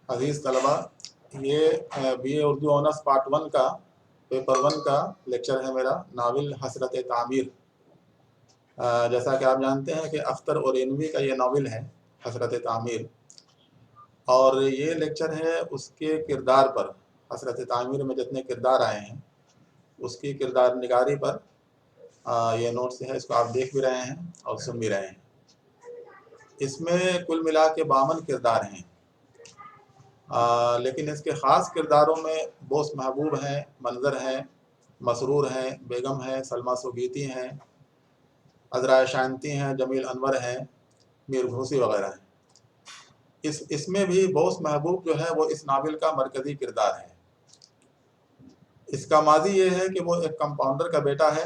عزیز طلبہ، یہ B A Urdu honours part 1 کا پیپر 1 کا لیکچر ہے میرا، ناول حسرت تعمیر۔ جیسا کہ آپ جانتے ہیں کہ اختر اورینوی کا یہ ناول ہے حسرت تعمیر، اور یہ لیکچر ہے اس کے کردار پر۔ حسرت تعمیر میں جتنے کردار آئے ہیں اس کی کردار نگاری پر یہ نوٹس ہے، اس کو آپ دیکھ بھی رہے ہیں اور سن بھی رہے ہیں۔ اس میں کل ملا کے 52 کردار ہیں، لیکن اس کے خاص کرداروں میں بوس محبوب ہیں، منظر ہیں، مسرور ہیں، بیگم ہیں، سلمہ سوگیتی ہیں، عذرا شانتی ہیں، جمیل انور ہیں، میر گھوسی وغیرہ ہیں۔ اس میں بھی بوس محبوب جو ہے وہ اس ناول کا مرکزی کردار ہے۔ اس کا ماضی یہ ہے کہ وہ ایک کمپاؤنڈر کا بیٹا ہے،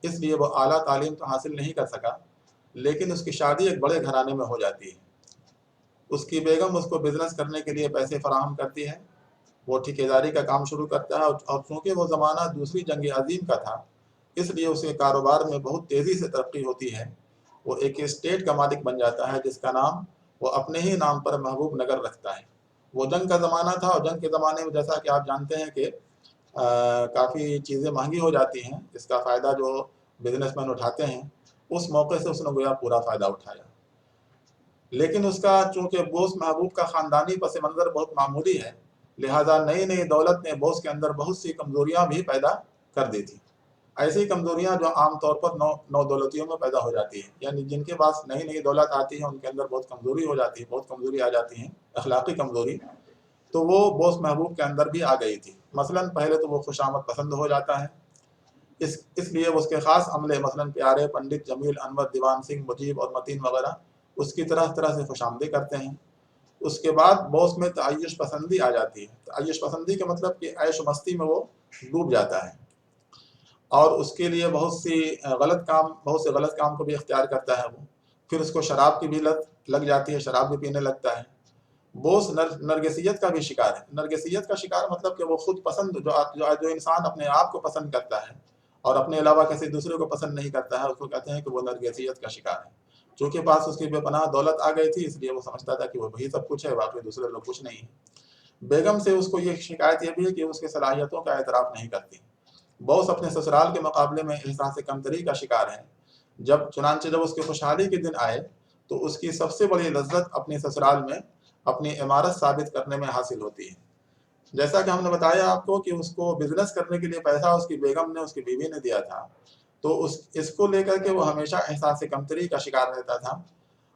اس لیے وہ اعلیٰ تعلیم تو حاصل نہیں کر سکا، لیکن اس کی شادی ایک بڑے گھرانے میں ہو جاتی ہے۔ اس کی بیگم اس کو بزنس کرنے کے لیے پیسے فراہم کرتی ہے، وہ ٹھیکیداری کا کام شروع کرتا ہے، اور چونکہ وہ زمانہ دوسری جنگ عظیم کا تھا اس لیے اس کے کاروبار میں بہت تیزی سے ترقی ہوتی ہے۔ وہ ایک اسٹیٹ کا مالک بن جاتا ہے جس کا نام وہ اپنے ہی نام پر محبوب نگر رکھتا ہے۔ وہ جنگ کا زمانہ تھا، اور جنگ کے زمانے میں جیسا کہ آپ جانتے ہیں کہ کافی چیزیں مہنگی ہو جاتی ہیں، اس کا فائدہ جو بزنس مین اٹھاتے ہیں، اس موقع سے اس نے گویا پورا فائدہ اٹھایا۔ لیکن اس کا چونکہ بوس محبوب کا خاندانی پس منظر بہت معمولی ہے، لہٰذا نئی نئی دولت نے بوس کے اندر بہت سی کمزوریاں بھی پیدا کر دی تھیں۔ ایسی کمزوریاں جو عام طور پر نو دولتیوں میں پیدا ہو جاتی ہیں، یعنی جن کے پاس نئی نئی دولت آتی ہے ان کے اندر بہت کمزوری ہو جاتی ہے، بہت کمزوری آ جاتی ہیں، اخلاقی کمزوری، تو وہ بوس محبوب کے اندر بھی آ گئی تھی۔ مثلاً پہلے تو وہ خوش آمد پسند ہو جاتا ہے، اس لیے اس کے خاص عملے مثلاً پیارے، پنڈت، جمیل، انور، دیوان سنگھ، مجیب اور متین وغیرہ اس کی طرح طرح سے خوش آمدید کرتے ہیں۔ اس کے بعد بوس میں تعیش پسندی آ جاتی ہے۔ تعیش پسندی کا مطلب کہ عیش و مستی میں وہ ڈوب جاتا ہے، اور اس کے لیے بہت سے غلط کام کو بھی اختیار کرتا ہے وہ۔ پھر اس کو شراب کی بھی لت لگ جاتی ہے، شراب بھی پینے لگتا ہے۔ بوس نرگسیت کا بھی شکار ہے۔ نرگسیت کا شکار مطلب کہ وہ خود پسند جو انسان اپنے آپ کو پسند کرتا ہے اور اپنے علاوہ کسی دوسرے کو پسند نہیں کرتا ہے، اس کو کہتے ہیں کہ وہ نرگسیت کا شکار ہے۔ چونکہ پاس اس کی بے پناہ دولت آ گئی تھی، اس لیے وہ سمجھتا تھا کہ وہ وہی سب کچھ ہے، باقی دوسرے لوگ کچھ نہیں ہیں۔ بیگم سے اس کو یہ شکایت یہ بھی ہے کہ اس کے صلاحیتوں کا اعتراف نہیں کرتی۔ بوس اپنے سسرال کے مقابلے میں احساس کمتری کا شکار ہے۔ چنانچہ جب اس کے خوشحالی کے دن آئے تو اس کی سب سے بڑی لذت اپنے سسرال میں اپنی عمارت ثابت کرنے میں حاصل ہوتی ہے۔ جیسا کہ ہم نے بتایا آپ کو کہ اس کو بزنس کرنے کے لیے پیسہ اس کی بیگم نے، اس کی بیوی نے دیا تھا، تو اس کو لے کر کے وہ ہمیشہ احساس کمتری کا شکار رہتا تھا،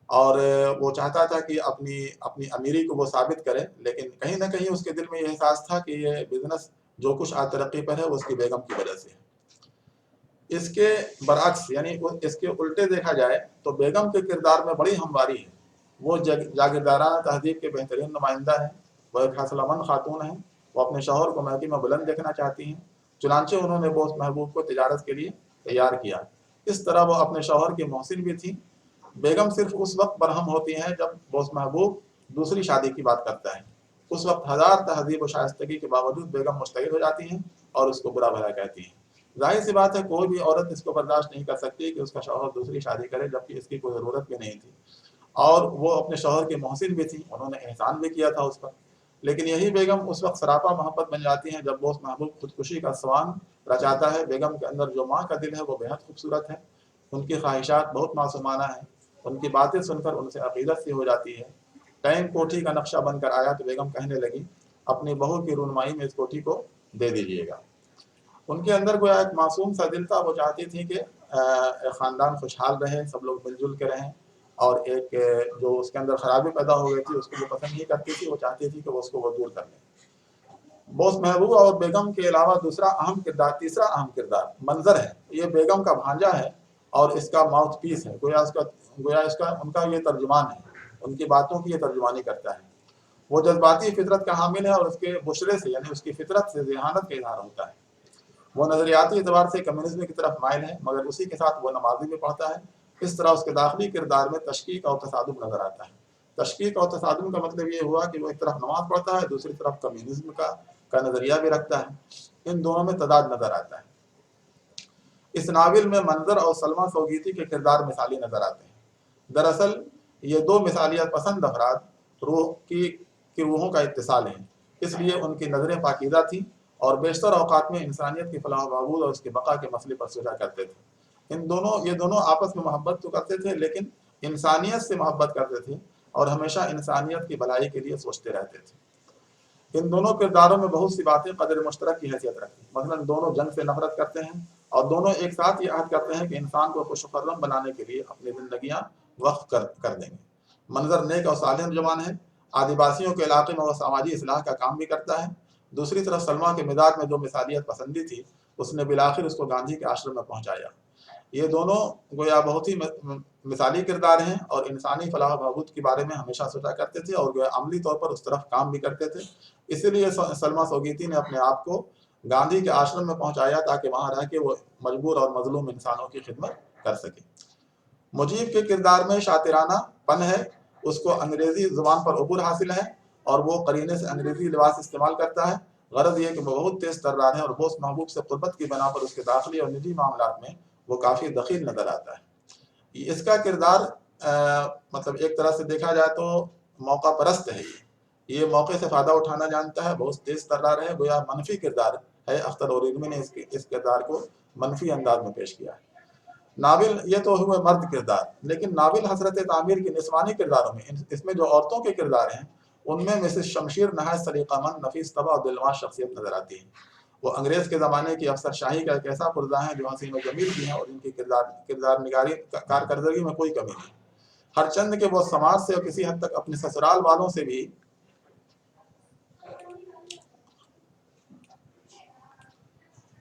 اور وہ چاہتا تھا کہ اپنی امیری کو وہ ثابت کرے، لیکن کہیں نہ کہیں اس کے دل میں یہ احساس تھا کہ یہ بزنس جو کچھ آج ترقی پر ہے وہ اس کی بیگم کی وجہ سے ہے۔ اس کے برعکس، یعنی اس کے الٹے دیکھا جائے تو بیگم کے کردار میں بڑی ہمواری ہے۔ وہ جاگیردارانہ تہذیب کے بہترین نمائندہ ہیں، وہ ایک حوصلہ مند خاتون ہیں، وہ اپنے شوہر کو مہدی میں بلند دیکھنا چاہتی ہیں، چنانچہ انہوں نے بوس محبوب کو تجارت کے لیے تیار کیا۔ اس طرح وہ اپنے شوہر کی محسن بھی تھیں۔ بیگم صرف اس وقت برہم ہوتی ہیں جب بوس محبوب دوسری شادی کی بات کرتا ہے۔ اس وقت ہزار تہذیب و شائستگی کے باوجود بیگم مشتعل ہو جاتی ہیں اور اس کو برا بھلا کہتی ہیں۔ ظاہر سی بات ہے کوئی بھی عورت اس کو برداشت نہیں کر سکتی کہ اس کا شوہر دوسری شادی کرے، جبکہ اس کی کوئی ضرورت بھی نہیں تھی، اور وہ اپنے شوہر کی محسن بھی تھی، انہوں نے احسان بھی کیا تھا اس پر۔ لیکن یہی بیگم اس وقت سراپا محبت بن جاتی ہیں جب بوس محبوب خودکشی کا سوان رچاتا ہے۔ بیگم کے اندر جو ماں کا دل ہے وہ بہت خوبصورت ہے، ان کی خواہشات بہت معصومانہ ہیں، ان کی باتیں سن کر ان سے عقیدت سی ہو جاتی ہے۔ ٹینک کوٹھی کا نقشہ بن کر آیا تو بیگم کہنے لگی اپنی بہو کی رونمائی میں اس کوٹھی کو دے دیجیے گا۔ ان کے اندر کوئی ایک معصوم سا دل تھا، وہ چاہتی تھی کہ خاندان خوشحال رہے، سب لوگ مل جل کے رہیں، اور ایک جو اس کے اندر خرابی پیدا ہو گئی تھی اس کو وہ پسند نہیں کرتی تھی، وہ چاہتی تھی کہ وہ اس کو وہ دور کر لیں۔ بوس محبوب اور بیگم کے علاوہ تیسرا اہم کردار منظر ہے۔ یہ بیگم کا بھانجا ہے اور اس کا ماؤتھ پیس ہے، ان کا یہ ترجمان ہے، ان کی باتوں کی یہ ترجمانی کرتا ہے۔ وہ جذباتی فطرت کا حامل ہے اور اس کے بشرے سے، یعنی اس کی فطرت سے ذہانت کا اظہار ہوتا ہے۔ وہ نظریاتی اعتبار سے کمیونزم کی طرف مائل ہے، مگر اسی کے ساتھ وہ نمازی بھی پڑھتا ہے۔ اس طرح اس کے داخلی کردار میں تشکیک اور تصادم نظر آتا ہے۔ تشکیک اور تصادم کا مطلب یہ ہوا کہ وہ ایک طرف نماز پڑھتا ہے، دوسری طرف کمیونزم کا نظریہ بھی رکھتا ہے۔ ان دونوں میں تضاد نظر آتا ہے۔ اس ناول میں منظر اور سلمہ سوگیتی کے کردار مثالی نظر آتے ہیں۔ دراصل یہ دو مثالیت پسند افراد روح کی روحوں کا اتصال ہیں، اس لیے ان کی نظریں پاکیزہ تھیں اور بیشتر اوقات میں انسانیت کی فلاح و بہبود اور اس کی بقا کے مسئلے پر سوچا کرتے تھے۔ یہ دونوں آپس میں محبت تو کرتے تھے، لیکن انسانیت سے محبت کرتے تھے اور ہمیشہ انسانیت کی بھلائی کے لیے سوچتے رہتے تھے۔ ان دونوں کرداروں میں بہت سی باتیں قدر مشترک کی حیثیت رکھتی ہیں، مثلا دونوں جنگ سے نفرت کرتے ہیں اور دونوں ایک ساتھ یہ عہد کرتے ہیں کہ انسان کو خوش و خرم بنانے کے لیے اپنی زندگیاں وقف کر دیں گے۔ منظر نیک اور صالح نوجوان ہے، آدیواسیوں کے علاقے میں وہ سماجی اصلاح کا کام بھی کرتا ہے۔ دوسری طرف سلما کے مزاج میں جو مثالیت پسندی تھی، اس نے بالآخر اس کو گاندھی کے آشرم میں پہنچایا۔ یہ دونوں گویا بہت ہی مثالی کردار ہیں اور انسانی فلاح و بہبود کے بارے میں ہمیشہ سوچا کرتے تھے اور گویا عملی طور پر اس طرف کام بھی کرتے تھے۔ اسی لیے سلما سوگیتی نے اپنے آپ کو گاندھی کے آشرم میں پہنچایا تاکہ وہاں رہ کے وہ مجبور اور مظلوم انسانوں کی خدمت کر سکے۔ مجیب کے کردار میں شاطرانہ پن ہے، اس کو انگریزی زبان پر عبور حاصل ہے اور وہ قرینے سے انگریزی لباس استعمال کرتا ہے۔ غرض یہ کہ وہ بہت تیز ترار ہے اور بوس محبوب سے قربت کی بنا پر اس کے داخلی اور نجی معاملات میں وہ کافی دخیل نظر آتا ہے۔ اس کا کردار مطلب ایک طرح سے دیکھا جائے تو موقع پرست ہے، یہ موقع سے فائدہ اٹھانا جانتا ہے، بہت تیز ترار ہے، گویا منفی کردار ہے۔ اختر اور علمی نے اس کردار کو منفی انداز میں پیش کیا ہے۔ ناول یہ تو ہوئے مرد کردار، لیکن ناول حضرت تعمیر کے نسوانی کرداروں میں اس میں جو عورتوں کے کردار ہیں ان میں مسز شمشیر نہایت سلیقہ مند، نفیس طبع اور دلواں شخصیت نظر آتی ہے۔ وہ انگریز کے زمانے کی افسر شاہی کا ایک ایسا پردہ ہے جو حسین و جمیل بھی ہیں اور ان کی کردار نگاری کارکردگی میں کوئی کمی نہیں۔ ہر چند کہ وہ سماج سے اور کسی حد تک اپنے سسرال والوں سے بھی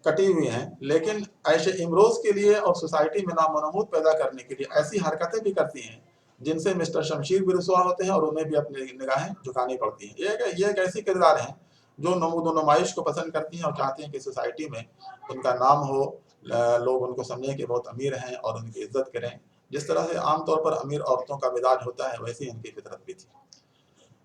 کٹی ہوئی ہیں، لیکن عیش امروز کے لیے اور سوسائٹی میں نام و نمود پیدا کرنے کے لیے ایسی حرکتیں بھی کرتی ہیں جن سے مسٹر شمشیر بھی رسوا ہوتے ہیں اور انہیں بھی اپنی نگاہیں جھکانی پڑتی ہیں۔ یہ ایک ایسی کردار ہیں جو نمود و نمائش کو پسند کرتی ہیں اور چاہتی ہیں کہ سوسائٹی میں ان کا نام ہو، لوگ ان کو سمجھیں کہ بہت امیر ہیں اور ان کی عزت کریں۔ جس طرح سے عام طور پر امیر عورتوں کا مزاج ہوتا ہے، ویسی ان کی فطرت بھی تھی۔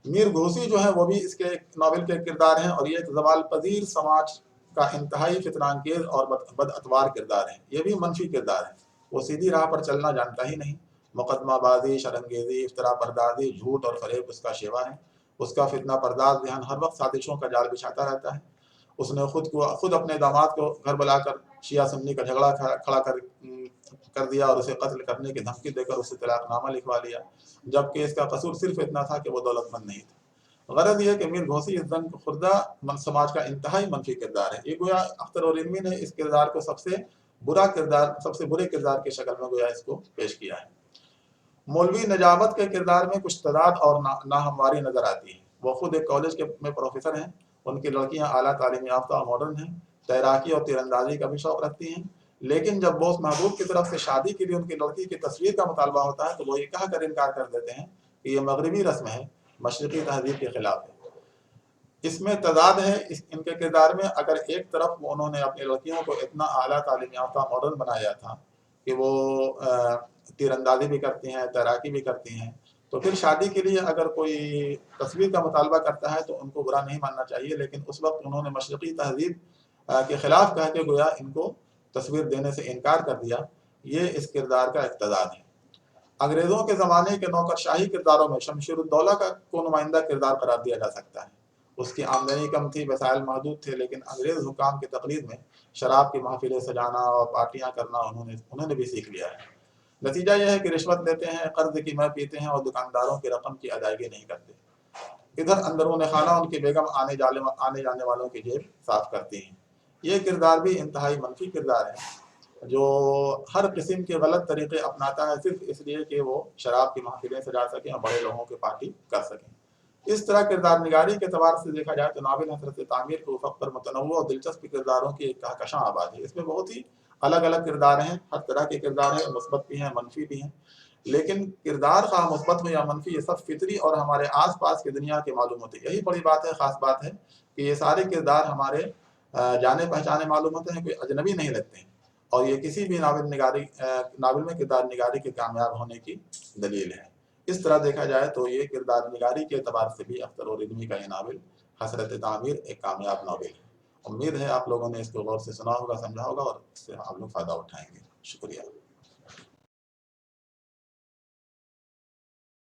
میر گھوسی جو ہے وہ بھی اس کے ناول کے کردار ہیں اور یہ ایک زوال پذیر سماج کا انتہائی فتنہ انگیز اور بد اتوار کردار ہے۔ یہ بھی منفی کردار ہے، وہ سیدھی راہ پر چلنا جانتا ہی نہیں، مقدمہ بازی، شرنگیزی، افطرا پردازی، جھوٹ اور فریب اس کا شیوا ہے۔ اس کا فتنہ پرداز ذہن ہر وقت سازشوں کا جال بچھاتا رہتا ہے۔ اس نے خود اپنے داماد کو گھر بلا کر شیعہ سنی کا جھگڑا کھڑا کر دیا اور اسے قتل کرنے کی دھمکی دے کر اسے طلاق نامہ لکھوا لیا، جبکہ اس کا قصور صرف اتنا تھا کہ وہ دولت مند نہیں تھا۔ غرض یہ کہ میر گھوسی اس زنگ خوردہ سماج کا انتہائی منفی کردار ہے۔ یہ گویا اختر اور علمی نے اس کردار کو سب سے برے کردار کی شکل میں گویا اس کو پیش کیا ہے۔ مولوی نجابت کے کردار میں کچھ تضاد اور ناہمواری نظر آتی ہے۔ وہ خود ایک کالج میں پروفیسر ہیں، ان کی لڑکیاں اعلیٰ تعلیم یافتہ اور ماڈرن ہیں، تیراکی اور تیر اندازی کا بھی شوق رکھتی ہیں، لیکن جب بوس محبوب کی طرف سے شادی کے لیے ان کی لڑکی کی تصویر کا مطالبہ ہوتا ہے تو وہ یہ کہہ کر انکار کر دیتے ہیں کہ یہ مغربی رسم ہے، مشرقی تہذیب کے خلاف ہے۔ اس میں تضاد ہے ان کے کردار میں۔ اگر ایک طرف انہوں نے اپنی لڑکیوں کو اتنا اعلیٰ تعلیم یافتہ ماڈرن بنایا تھا کہ وہ تیر اندازی بھی کرتی ہیں، تیراکی بھی کرتی ہیں، تو پھر شادی کے لیے اگر کوئی تصویر کا مطالبہ کرتا ہے تو ان کو برا نہیں ماننا چاہیے، لیکن اس وقت انہوں نے مشرقی تہذیب کے خلاف کہہ کے گویا ان کو تصویر دینے سے انکار کر دیا۔ یہ اس کردار کا اقتضاد ہے۔ انگریزوں کے زمانے کے نوکرشاہی کرداروں میں شمشیر الدولہ کو نمائندہ کردار قرار دیا جا سکتا ہے۔ اس کی آمدنی کم تھی، وسائل محدود تھے، لیکن انگریز حکام کی تقلید میں شراب کی محفلیں سجانا اور پارٹیاں کرنا انہوں نے بھی سیکھ لیا ہے۔ نتیجہ یہ ہے کہ رشوت لیتے ہیں، قرض کی مے پیتے ہیں اور دکانداروں کی رقم کی ادائیگی نہیں کرتے۔ ادھر اندرون خانہ ان کی بیگم آنے جانے والوں کی جیب صاف کرتی ہیں۔ یہ کردار بھی انتہائی منفی کردار ہے جو ہر قسم کے غلط طریقے اپناتا ہے صرف اس لیے کہ وہ شراب کی محفلیں سجا سکیں اور بڑے لوگوں کی پارٹی کر سکیں۔ اس طرح کردار نگاری کے اعتبار سے دیکھا جائے تو ناول حضرت تعمیر کے افق پر متنوع اور دلچسپ کرداروں کی ایک کہکشاں آباد ہے۔ اس میں بہت ہی الگ الگ کردار ہیں، ہر طرح کے کردار ہیں، مثبت بھی ہیں، منفی بھی ہیں، لیکن کردار خواہ مثبت ہو یا منفی یہ سب فطری اور ہمارے آس پاس کی دنیا کے معلوم ہوتے ہیں۔ یہی بڑی بات ہے، خاص بات ہے کہ یہ سارے کردار ہمارے جانے پہچانے معلوم ہوتے ہیں، کوئی اجنبی نہیں لگتے ہیں، اور یہ کسی بھی ناول میں کردار نگاری کے کامیاب ہونے کی دلیل ہے۔ اس طرح دیکھا جائے تو یہ کردار نگاری کے اعتبار سے بھی اختر اور علمی کا یہ ناول حضرت تعمیر ایک کامیاب ناول ہے۔ امید ہے آپ لوگوں نے اس کو غور سے سنا ہوگا، سمجھا ہوگا اور اس سے آپ لوگ فائدہ اٹھائیں گے۔ شکریہ۔